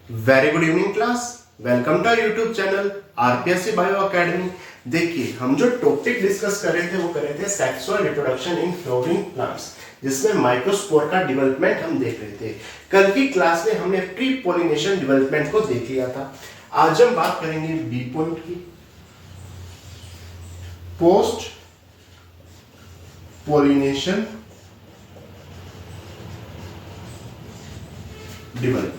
Very good evening class. Welcome to YouTube channel RPSC bio academy. देखिए, हम जो topic discuss कर रहे थे वो कर रहे थे sexual reproduction in flowering plants, जिसमें माइक्रोस्पोर का डेवलपमेंट हम देख रहे थे। कल की क्लास में हमने प्री पोलिनेशन डेवलपमेंट को देख लिया था। आज हम बात करेंगे बी पॉइंट की, पोस्ट पोलिनेशन डेवलपमेंट।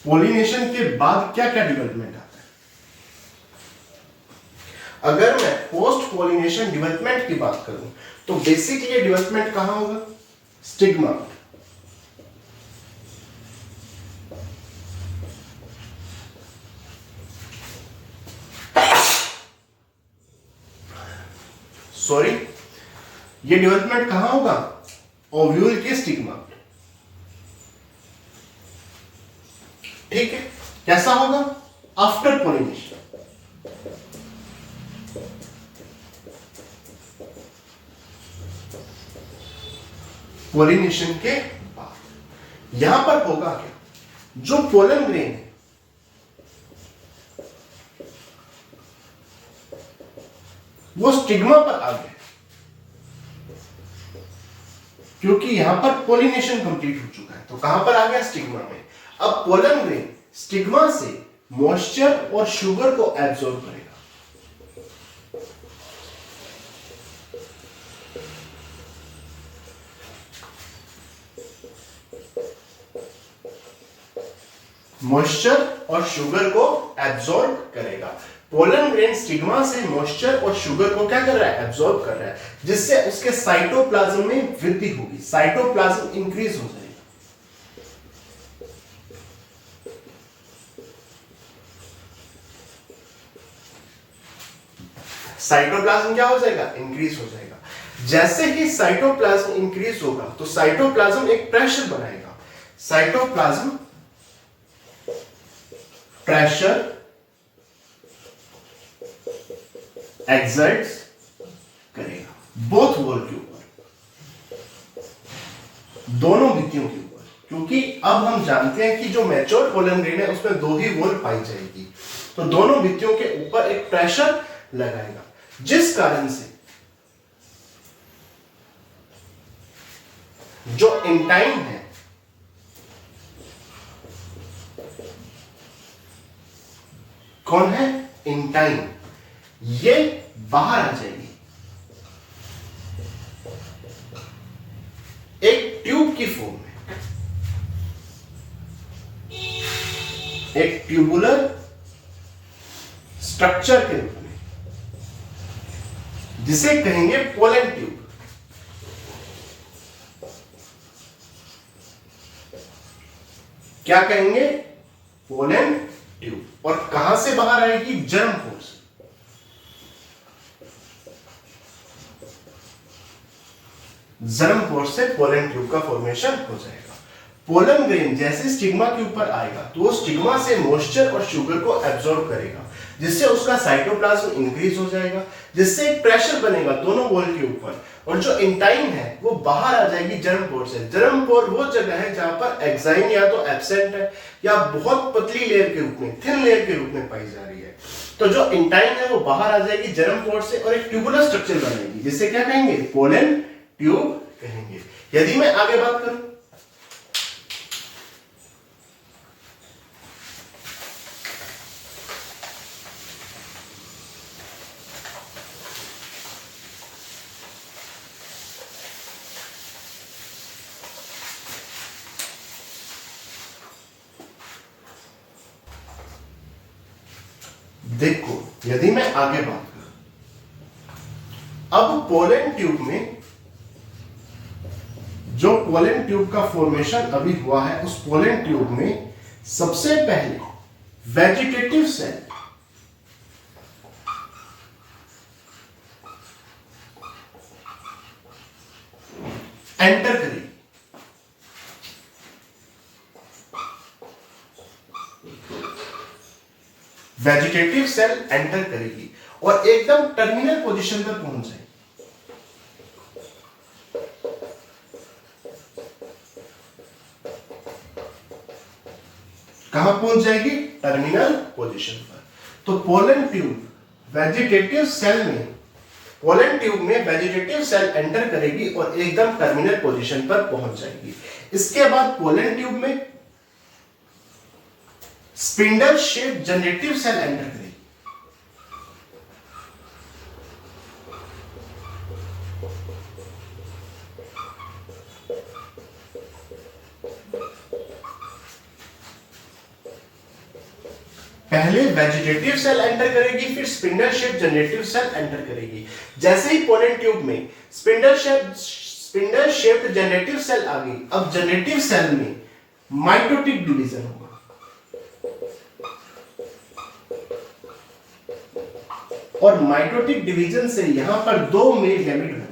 पोलिनेशन के बाद क्या क्या डेवलपमेंट आता है? अगर मैं पोस्ट पोलिनेशन डेवलपमेंट की बात करूं तो बेसिकली ये डेवलपमेंट कहां होगा? स्टिग्मा। सॉरी, ये डेवलपमेंट कहां होगा? ओव्यूल के स्टिग्मा। ठीक है, कैसा होगा? After pollination. पोलिनेशन के बाद यहां पर होगा क्या? जो पोलन ग्रेन है वो स्टिग्मा पर आ गया, क्योंकि यहां पर पोलिनेशन कंप्लीट हो चुका है। तो कहां पर आ गया? स्टिग्मा में। अब पोलन ग्रेन स्टिग्मा से मॉइस्चर और शुगर को एब्जॉर्ब करेगा। मॉइस्चर और शुगर को एब्जॉर्ब करेगा। पोलन ग्रेन स्टिग्मा से मॉइस्चर और शुगर को क्या कर रहा है? एब्जॉर्ब कर रहा है, जिससे उसके साइटोप्लाज्म में वृद्धि होगी, साइटोप्लाज्म इंक्रीज हो जाएगा। साइटोप्लाज्म क्या हो जाएगा? इंक्रीज हो जाएगा। जैसे ही साइटोप्लाज्म इंक्रीज होगा तो साइटोप्लाज्म एक प्रेशर बनाएगा। साइटोप्लाज्म प्रेशर एक्सर्ट्स करेगा बोथ वॉल के ऊपर, दोनों भित्तियों के ऊपर, क्योंकि अब हम जानते हैं कि जो मैच्योर पोलन ग्रेन है उसमें दो ही वॉल पाई जाएगी। तो दोनों भित्तियों के ऊपर एक प्रेशर लगाएगा, जिस कारण से जो इंटाइन है कौन है? इंटाइन, ये बाहर आ जाएगी एक ट्यूब की फॉर्म में, एक ट्यूबुलर स्ट्रक्चर के रूप में, जिसे कहेंगे पोलन ट्यूब। क्या कहेंगे? Pollen tube. और कहां से बाहर आएगी? जर्म पोर से। जर्म पोर से पोलन ट्यूब का फॉर्मेशन हो जाएगा। पोलन ग्रेन जैसे स्टिग्मा के ऊपर आएगा तो वो स्टिग्मा से मॉइस्चर और शुगर को एब्जॉर्ब करेगा, जिससे उसका साइटोप्लाज्म इंक्रीज हो जाएगा, जिससे एक प्रेशर बनेगा दोनों वॉल के ऊपर, और जो इंटाइन है वो बाहर आ जाएगी जर्म पोर से। जर्म पोर वो जगह है जहां पर एक्साइन या तो एब्सेंट है या बहुत पतली लेयर के रूप में, थिन लेयर के रूप में पाई जा रही है। तो जो इंटाइन है वो बाहर आ जाएगी जर्म पोर से और एक ट्यूबुलर स्ट्रक्चर बनेगी, जिसे क्या कहेंगे? पोलन ट्यूब कहेंगे। यदि मैं आगे बात करूं, देखो, यदि मैं आगे बात करूं, अब पोलन ट्यूब में जो पोलन ट्यूब का फॉर्मेशन अभी हुआ है, उस पोलन ट्यूब में सबसे पहले वेजिटेटिव सेल एंटर करेगी। वेजिटेटिव सेल एंटर करेगी और एकदम टर्मिनल पोजीशन पर पहुंच जाएगी। कहां पहुंच जाएगी? टर्मिनल पोजीशन पर। तो पोलन ट्यूब वेजिटेटिव सेल में, पोलन ट्यूब में वेजिटेटिव सेल एंटर करेगी और एकदम टर्मिनल पोजीशन पर पहुंच जाएगी। इसके बाद पोलन ट्यूब में spindle shape generative cell enter करेगी। पहले वेजिटेटिव सेल एंटर करेगी, फिर spindle shape generative cell enter करेगी। जैसे ही पोलन ट्यूब में स्पिंडल शेप जनरेटिव सेल आ गई, अब जनरेटिव सेल में माइटोटिक डिवीजन होगा। और माइटोटिक डिवीजन से यहां पर दो मेल गैमेट बनेंगे।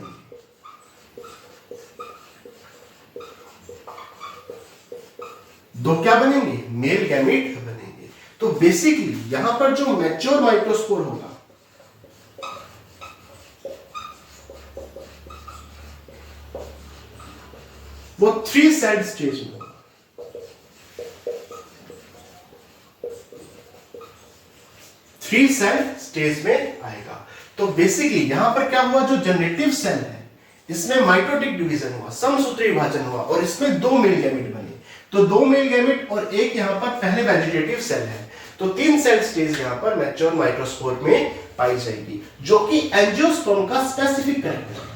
दो क्या बनेंगे? मेल गैमेट बनेंगे। तो बेसिकली यहां पर जो मैच्योर माइक्रोस्पोर होगा, वो 3 सेल स्टेज में होगा। 3 सेल स्टेज में आएगा। तो बेसिकली यहां पर क्या हुआ? जो जनरेटिव सेल है इसमें माइटोटिक डिवीजन हुआ, समसूत्री विभाजन हुआ और इसमें दो मेल गैमेट बने। तो दो मेल गैमेट और एक यहां पर पहले वेजिटेटिव सेल है। तो 3 सेल स्टेज यहां पर मैच्योर माइक्रोस्पोर में पाई जाएगी, जो कि एंजियोस्पर्म का स्पेसिफिक कैरेक्टर है।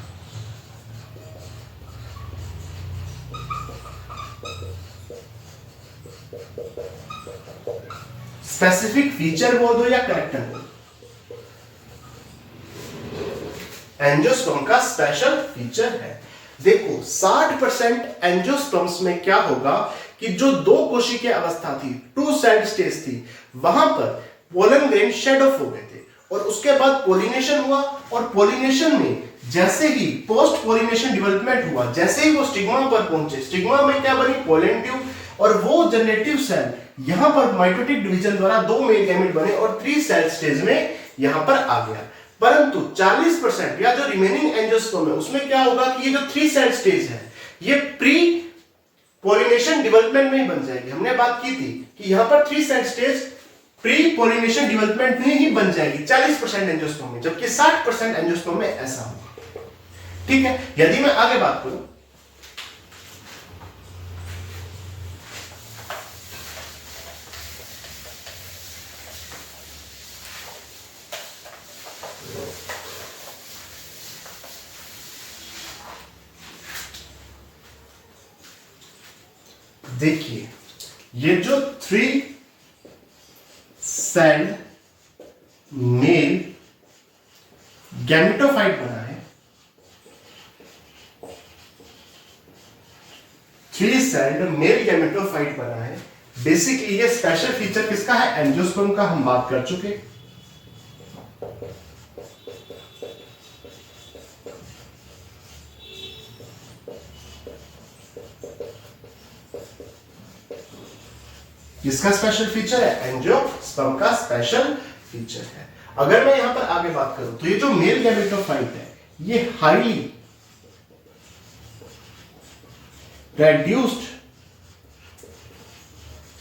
स्पेसिफिक फीचर बोल दो या कैरेक्टर बोल दो, एंजियोस्पर्म का स्पेशल फीचर है। देखो 60% एंजियोस्पर्म्स में क्या होगा कि जो दो कोशिकीय अवस्था थी, 2 सेल स्टेज थी, वहां पर पोलन ग्रेन शेड ऑफ हो गए थे और उसके बाद पोलिनेशन हुआ। और पोलिनेशन में जैसे ही पोस्ट पोलिनेशन डेवलपमेंट हुआ, जैसे ही वो स्टिग्मा पर पहुंचे, स्टिग्मा में क्या बनी? Pollen tube. और वो जनरेटिव सेल यहां पर माइटोटिक डिवीजन द्वारा दो मेल गैमेट बने और 3 सेल स्टेज में यहां पर आ गया। परंतु 40% या जो रिमेनिंग एंजियोस्पर्म है उसमें क्या होगा कि ये जो 3 सेल स्टेज है ये प्री पोलिनेशन डेवलपमेंट में ही बन जाएगी। हमने बात की थी कि यहां पर 3 cell stage pre pollination development में ही बन जाएगी 40% एंजियोस्पर्म में, जबकि 60% एंजियोस्पर्म में ऐसा होगा। ठीक है, यदि मैं आगे बात करूं, देखिए ये जो 3 सेल मेल गैमेटोफाइट बना है, 3 सेल मेल गैमेटोफाइट बना है। बेसिकली ये स्पेशल फीचर किसका है? एंजियोस्पर्म का। हम बात कर चुके। किसका स्पेशल फीचर है? एंजियोस्पर्म का स्पेशल फीचर है। अगर मैं यहां पर आगे बात करूं तो ये जो मेल गैमेटोफाइट है ये हाईली रेड्यूस्ड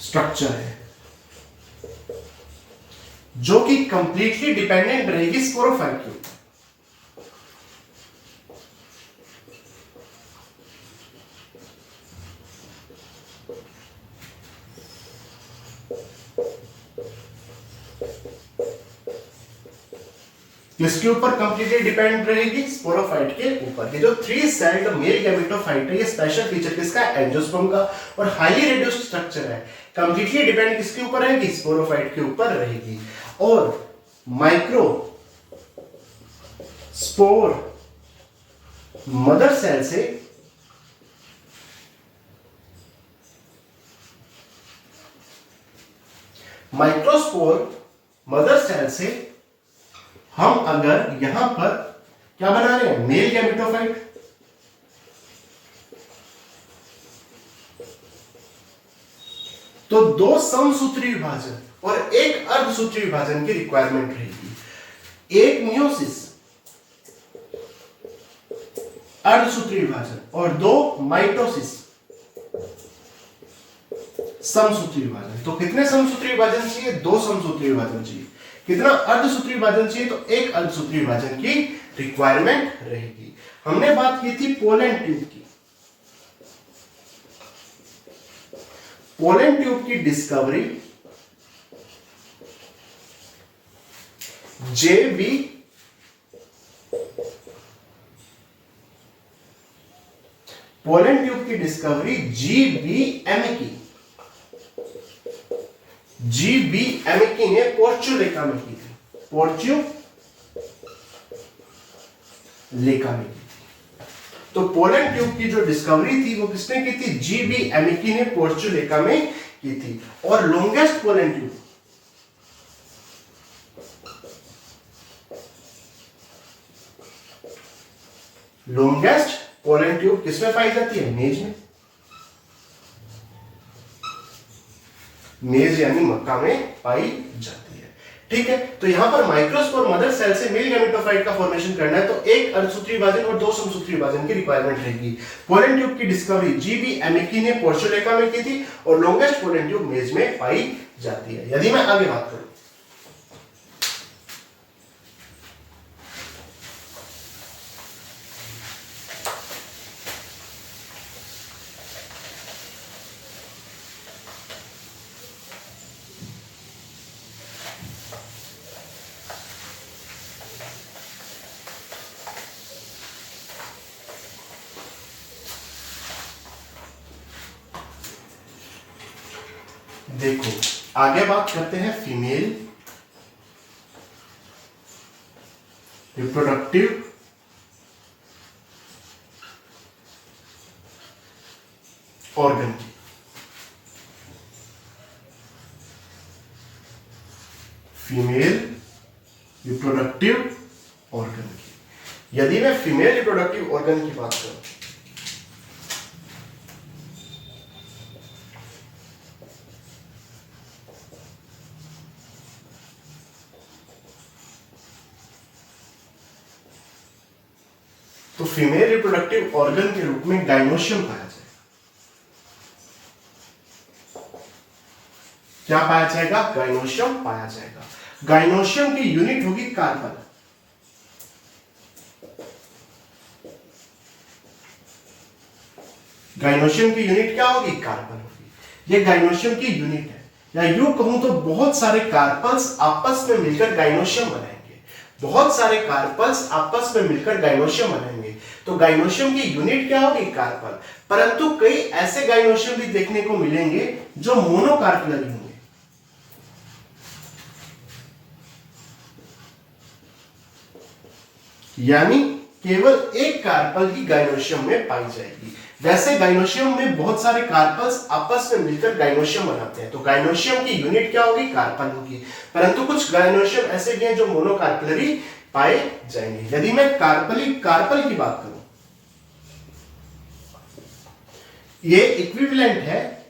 स्ट्रक्चर है, जो कि कंप्लीटली डिपेंडेंट रहेगी स्पोरोफाइट के ऊपर। किसके ऊपर कंप्लीटली डिपेंड रहेगी? स्पोरोफाइट के ऊपर। ये जो 3 सेल्ड मेल गैमेटोफाइट है ये स्पेशल फीचर किसका है? एंजियोस्पर्म का। और हाईली रेड्यूस्ड स्ट्रक्चर है, कंप्लीटली डिपेंड किसके ऊपर रहेगी? स्पोरोफाइट के ऊपर रहेगी। और माइक्रो स्पोर मदर सेल से माइक्रोस्पोर मदर सेल से हम अगर यहां पर क्या बना रहे हैं? Male gametophyte. तो 2 समसूत्री विभाजन और एक अर्धसूत्री विभाजन की रिक्वायरमेंट रहेगी। एक मियोसिस अर्धसूत्री विभाजन और 2 माइटोसिस समसूत्री विभाजन। तो कितने समसूत्री विभाजन चाहिए? 2 समसूत्री विभाजन चाहिए। कितना अर्धसूत्री विभाजन चाहिए? तो 1 अर्धसूत्री विभाजन की रिक्वायरमेंट रहेगी। हमने बात की थी पोलैंड ट्यूब की। पोलैंड ट्यूब की डिस्कवरी जेबी पोलैंड ट्यूब की डिस्कवरी जीबी एमिकी ने पोर्चुलेका में की थी। पोर्चुलेका में की थी। तो पोलैंड ट्यूब की जो डिस्कवरी थी वो किसने की थी? जीबी एमिकी ने पोर्चुलेका में की थी। और लॉन्गेस्ट पोलैंड ट्यूब किसमें पाई जाती है? मेज में। मेज यानी मक्का में पाई जाती है। ठीक है, तो यहां पर माइक्रोस्पोर मदर सेल से मेल गैमेटोफाइट का फॉर्मेशन करना है तो 1 अर्धसूत्री विभाजन और 2 समसूत्री विभाजन की रिक्वायरमेंट रहेगी। पोलैंड ट्यूब की डिस्कवरी जीबी एमिकी ने पोर्चुलेका में की थी और लॉन्गेस्ट पोलैंड ट्यूब मेज में पाई जाती है। यदि मैं आगे बात करूं, देखो आगे बात करते हैं फीमेल रिप्रोडक्टिव ऑर्गन की। फीमेल रिप्रोडक्टिव ऑर्गन की। यदि मैं फीमेल रिप्रोडक्टिव ऑर्गन की बात करूं तो फीमेल रिप्रोडक्टिव ऑर्गन के रूप में गाइनोशियम पाया जाएगा। क्या पाया जाएगा? गाइनोशियम पाया जाएगा। गाइनोशियम की यूनिट होगी कार्पल। गाइनोशियम की यूनिट क्या होगी? कार्पल होगी। ये गाइनोशियम की यूनिट है, या यूं कहूं तो बहुत सारे कार्पल्स आपस में मिलकर गाइनोशियम बनाएंगे। बहुत सारे कार्पल्स आपस में मिलकर गाइनोशियम बनाएंगे। तो गाइनोशियम की यूनिट क्या होगी? कार्पल। परंतु कई ऐसे गाइनोशियम भी देखने को मिलेंगे जो मोनोकार्पलरी होंगे। यानी केवल एक कार्पल ही गाइनोशियम में पाई जाएगी। वैसे गाइनोशियम में बहुत सारे कार्पल्स आपस में मिलकर गाइनोशियम बनाते हैं। तो गाइनोशियम की यूनिट क्या होगी? कार्पल होगी। परंतु कुछ गाइनोशियम ऐसे भी हैं जो मोनोकार्पलरी पाए जाएंगे। यदि मैं कार्पल की बात करूं, ये इक्विवेलेंट है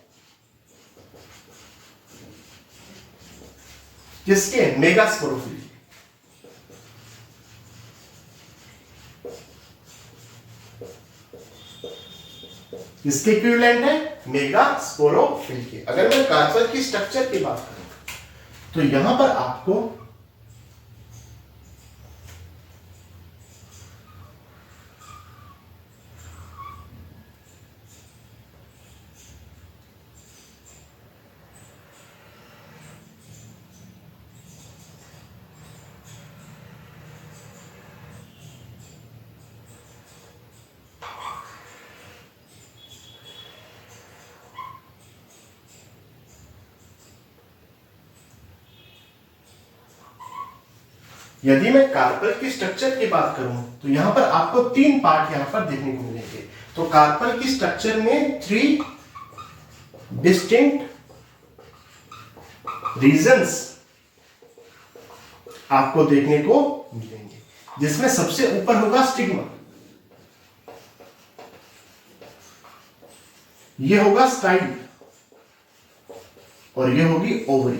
किसके? मेगास्पोरोफिल। इसके इक्विवेलेंट है मेगास्पोरोफिल के। अगर मैं कार्पल की स्ट्रक्चर की बात करूं तो यहां पर आपको यदि मैं कार्पल की स्ट्रक्चर की बात करूं तो यहां पर आपको 3 पार्ट यहां पर देखने को मिलेंगे। तो कार्पल की स्ट्रक्चर में 3 डिस्टिंक्ट रीजन्स आपको देखने को मिलेंगे, जिसमें सबसे ऊपर होगा स्टिग्मा, ये होगा स्टाइल और ये होगी ओवरी।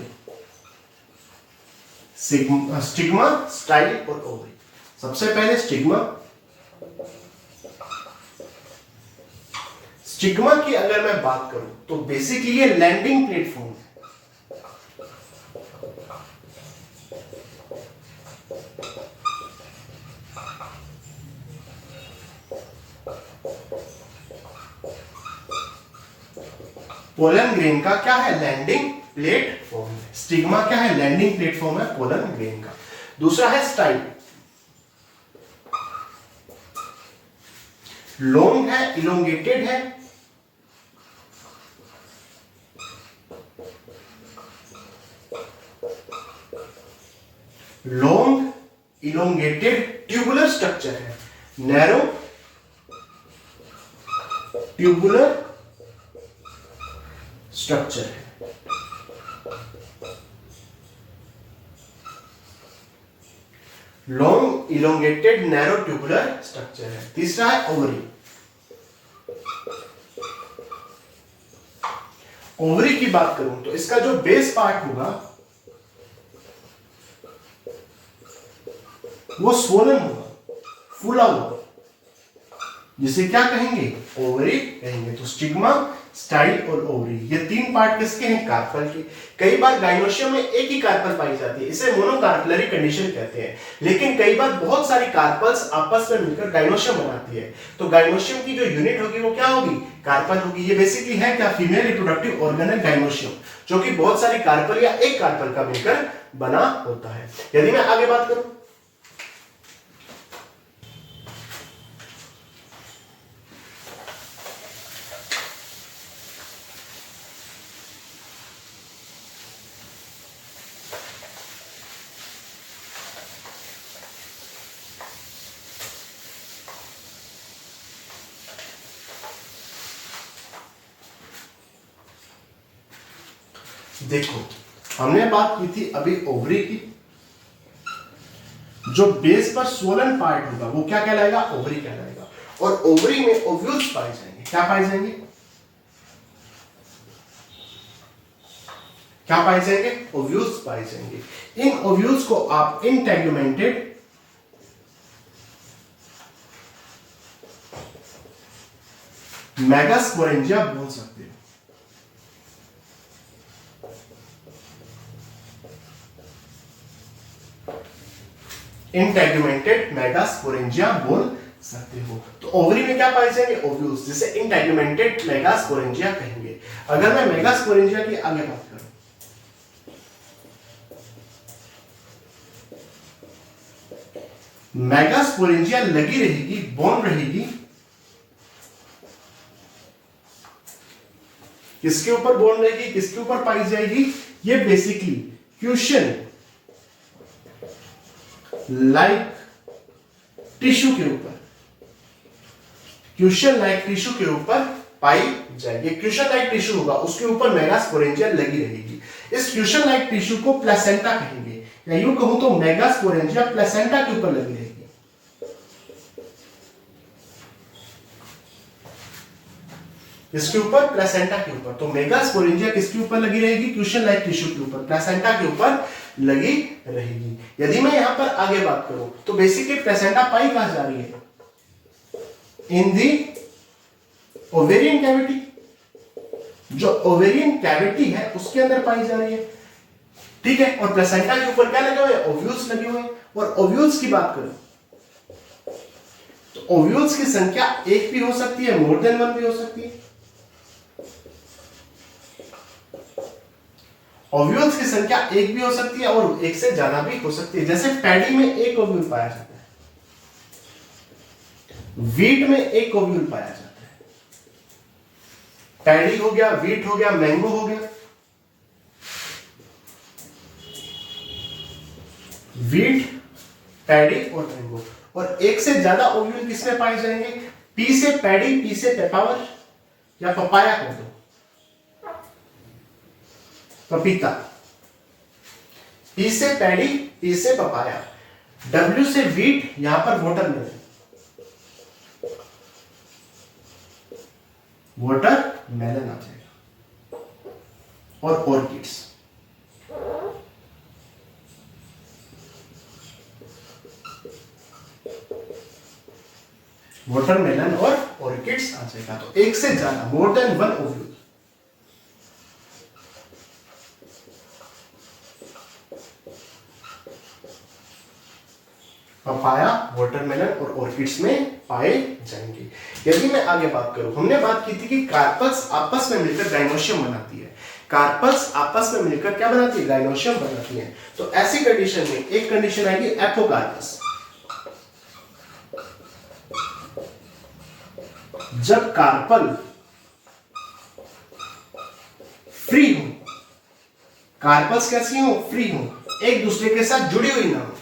स्टिग्मा, स्टाइल और ओवरी। सबसे पहले स्टिग्मा स्टिग्मा की अगर मैं बात करूं तो बेसिकली ये लैंडिंग प्लेटफॉर्म है। पोलन ग्रेन का क्या है? Landing platform. स्टिग्मा क्या है? लैंडिंग प्लेटफॉर्म है पोलन ग्रेन का। दूसरा है स्टाइल। लॉन्ग है, इलोंगेटेड है, लॉन्ग इलोंगेटेड ट्यूबुलर स्ट्रक्चर है, नैरो ट्यूबुलर स्ट्रक्चर है। Long elongated narrow tubular structure है। तीसरा है ओवरी। ओवरी की बात करूं तो इसका जो बेस पार्ट होगा वो स्वोलन होगा, फूला हुआ, जिसे क्या कहेंगे? ओवरी कहेंगे। तो स्टिग्मा, स्टाइल और ओवरी, ये तीन पार्ट किसके हैं? कार्पल के। कई बार गाइनोशियम में एक ही कार्पल पाई जाती है, इसे मोनोकार्पलरी कंडीशन कहते हैं। लेकिन कई बार बहुत सारी कार्पल्स आपस में मिलकर गाइनोशियम बनाती है, तो गाइनोशियम की जो यूनिट होगी वो क्या होगी? कार्पल होगी। ये बेसिकली है क्या? फीमेल रिप्रोडक्टिव ऑर्गन है गाइनोशियम, जो कि बहुत सारी कार्पल या एक कार्पल का मिलकर बना होता है। यदि मैं आगे बात करूं, देखो हमने बात की थी अभी ओवरी की। जो बेस पर स्वोलन पार्ट होगा वो क्या कहलाएगा? ओवरी कहलाएगा। और ओवरी में ओव्यूल्स पाए जाएंगे। क्या पाए जाएंगे? क्या पाए जाएंगे? ओव्यूल्स पाए जाएंगे। इन ओव्यूल्स को आप इंटेगुमेंटेड मेगास्पोरेंजिया बोल सकते हो। इंटेगुमेंटेड मेगास्पोरेंजिया बोल सकते हो। तो ओवरी में क्या पाए जाएंगे? ओव्यूल्स, जिसे इंटेगुमेंटेड मेगास्पोरेंजिया कहेंगे। अगर मैं मेगास्पोरेंजिया की आगे बात करूं, मेगास्पोरेंजिया लगी रहेगी, बॉन्ड रहेगी। किसके ऊपर बॉन्ड रहेगी? किसके ऊपर पाई जाएगी? ये बेसिकली क्यूशन लाइक टिश्यू के ऊपर, क्यूशन लाइक टिश्यू के ऊपर पाई जाएगी। क्यूशन लाइक टिश्यू होगा, उसके ऊपर मेगास्पोरेंजिया लगी रहेगी। इस क्यूशन लाइक टिश्यू को प्लेसेंटा कहेंगे, या यूं कहूं तो मेगास्पोरेंजिया प्लेसेंटा के ऊपर लगी रहेगी। इसके ऊपर? प्लेसेंटा के ऊपर। तो मेगास्पोरेंजिया किसके ऊपर लगी रहेगी? क्यूशन लाइक टिश्यू के ऊपर, प्लेसेंटा के ऊपर लगी रहेगी। यदि मैं यहां पर आगे बात करूं तो बेसिकली प्लेसेंटा पाई कहां जा रही है? इन दी ओवेरियन कैविटी। जो ओवेरियन कैविटी है उसके अंदर पाई जा रही है, ठीक है। और प्लेसेंटा के ऊपर क्या लगे हुए? ओव्यूल्स लगे हुए हैं। और ओव्यूल्स की बात करूं तो ओव्यूल्स की संख्या एक भी हो सकती है, मोर देन वन भी हो सकती है। ओव्यूल्स की संख्या एक भी हो सकती है और एक से ज्यादा भी हो सकती है। जैसे पैडी में एक ओव्यूल पाया जाता है, वीट में एक ओव्यूल पाया जाता है। पैडी हो गया, वीट हो गया, मैंगो हो गया। वीट, पैडी और मैंगो। और एक से ज्यादा ओव्यूल किसमें पाए जाएंगे? पी से पैडी, पी से पेपावर या पपाया कर दो, पपीता। पी से पैडी, पी से पपाया। डब्ल्यू से वीट, यहां पर वाटरमेलन, वाटरमेलन आ जाएगा। और ऑर्किड्स। वाटरमेलन और ऑर्किड्स आ जाएगा। तो एक से ज्यादा, more than one ovule. Papaya, watermelon और ऑर्किड्स में पाए जाएंगे। यदि मैं आगे बात करूं, हमने बात की थी कि कार्पल्स आपस में मिलकर गाइनोशियम बनाती है। कार्पल्स आपस में मिलकर क्या बनाती है? गाइनोशियम बनाती है। तो ऐसी कंडीशन में एक कंडीशन आएगी एपोकार्पस। जब कार्पल फ्री हो, कार्पल्स कैसी हो? फ्री हो, एक दूसरे के साथ जुड़ी हुई ना हो।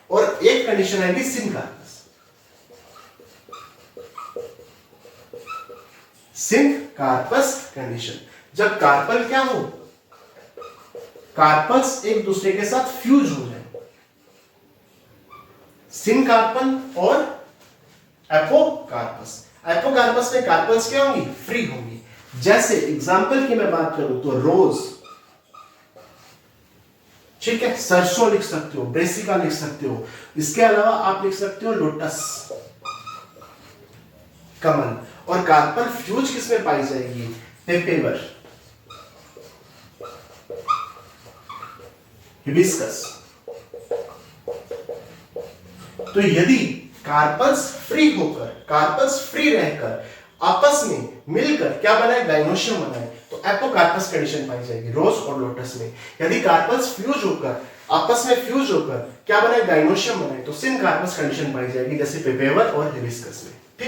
और एक कंडीशन आएगी सिनकार्पस। सिनकार्पस कंडीशन, जब कार्पल क्या हो? कार्पल्स एक दूसरे के साथ फ्यूज हो जाए। सिनकार्पन और एपोकार्पस। एपोकार्पस में कार्पल्स क्या होंगी? फ्री होंगी। जैसे एग्जांपल की मैं बात करूं तो रोज, ठीक है, सरसों लिख सकते हो, ब्रेसिका लिख सकते हो। इसके अलावा आप लिख सकते हो लोटस, कमल। और कार्पल फ्यूज किसमें पाई जाएगी? पेपेवर, हिबिस्कस। तो यदि कार्पल्स फ्री होकर, कार्पल्स फ्री रहकर आपस में मिलकर क्या बनाए? गाइनोशियम बनाए, तो एपोकार्पस कंडीशन पाई जाएगी रोज और लोटस में। यदि कार्पल्स फ्यूज होकर, आपस में फ्यूज होकर क्या बनाए? गाइनोशियम बनाए, तो सिनकार्पस कंडीशन पाई जाएगी, जैसे पेपेवर और हिबिस्कस में। ठीक।